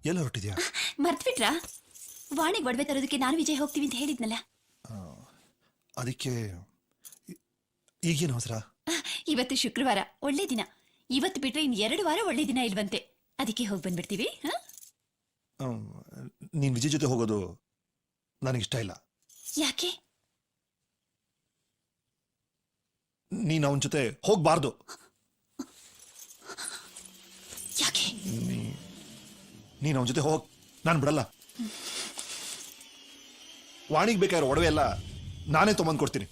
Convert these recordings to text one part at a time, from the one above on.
ಎಲ್ಲ ಹೊರಟಿದ್ಯಾ? ಮರ್ತ್ಬಿಟ್ರಾ? ವಾಣಿಗೆ ಒಡವೆ ತರೋದಕ್ಕೆ ನಾನು ವಿಜಯ್ ಹೋಗ್ತೀವಿ ಅಂತ ಹೇಳಿದ್ನಲ್ಲ. ಅದಕ್ಕೆ ಈಗೇನು ಅವಸರ? ಇವತ್ತು ಶುಕ್ರವಾರ, ಒಳ್ಳೆ ದಿನ. ಇವತ್ತು ಬಿಟ್ರೆ ಇನ್ 2 ವಾರ ಒಳ್ಳೆ ದಿನ ಇಲ್ವಂತೆ. ಅದಕ್ಕೆ ಹೋಗಿ ಬಂದ್ಬಿಡ್ತೀವಿ. ನೀನ್ ವಿಜಯ್ ಜೊತೆ ಹೋಗೋದು ನನಗಿಷ್ಟ ಇಲ್ಲ. ಯಾಕೆ? ನೀನ್ ಅವನ ಜೊತೆ ಹೋಗ್ಬಾರ್ದು. ಯಾಕೆ? ನೀನ್ ಅವನ ಜೊತೆ ಹೋಗ್, ನಾನು ಬಿಡಲ್ಲ. ವಾಣಿಗೆ ಬೇಕಾಗಿರೋ ಒಡವೆ ಎಲ್ಲ ನಾನೇ ತೊಗೊಂಡ್ ಕೊಡ್ತೀನಿ.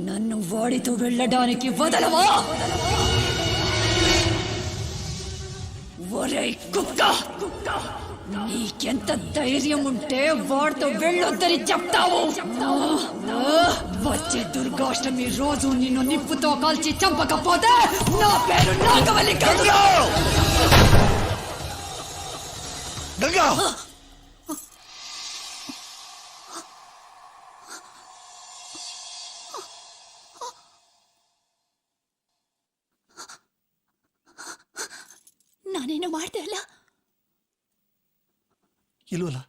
నన్ను వాడితో వెళ్ళడానికి వదలవా? ఒరేయ్ కుక్క, నీకెంత ధైర్యం ఉంటే వాడితో వెళ్ళొద్దని చెప్తావు? వచ్చే దుర్గాష్టమి రోజు నిన్ను నిప్పుతో కాల్చి చంపకపోతే నా పేరు నాగవల్లి కాదు. ಗಂಗಾ, ನಾನೇನೋ ಮಾಡ್ದೆ ಅಲ್ಲ? ಇಲ್ವಲ್ಲ?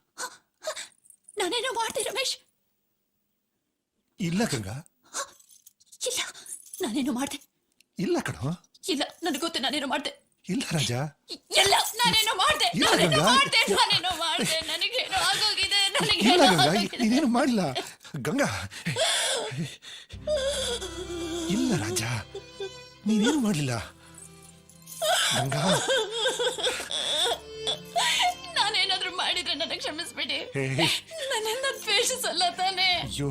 ನಾನೇನೋ ಮಾಡ್ದೆ ರಮೇಶ್? ಇಲ್ಲ ಗಂಗಾ, ಇಲ್ಲ, ನಾನೇನೋ ಮಾಡ್ದೆ. ಇಲ್ಲ ಕಣೋ, ಇಲ್ಲ, ನನಗೆ ಗೊತ್ತು ನಾನೇನೋ ಮಾಡ್ದೆ. ಇಲ್ಲ ರಾಜ, ಎಲ್ಲ ನಾನೇನೋ ಮಾಡ್ದೆ. ಇಲ್ಲ ನಾನೇನೋ ಗಂಗಾ, ಮಾಡ್ದೆ. ನಾನೇನೋ ಮಾಡ್ದೆ. ನನಗೇನೋ ಆಗೋಗಿದೆ. ಇಲ್ಲ ನನಗೇನೋ ಗಂಗಾ, ಆಗೋಗಿದೆ. ನೀನೇನು ಮಾಡಿಲ್ಲ ಗಂಗಾ. ಇಲ್ಲ ರಾಜ, ನೀನೇನು ಮಾಡಲಿಲ್ಲ ಗಂಗಾ. ನಾನೇನಾದ್ರೂ ಮಾಡಿದ್ರೆ ನನಗೆ ಕ್ಷಮಿಸ್ಬಿಡಿ. ಹೇ, ನನ್ನಿಂದ ದ್ವೇಷಿಸಲ್ಲ ತಾನೇ? ಅಯ್ಯೋ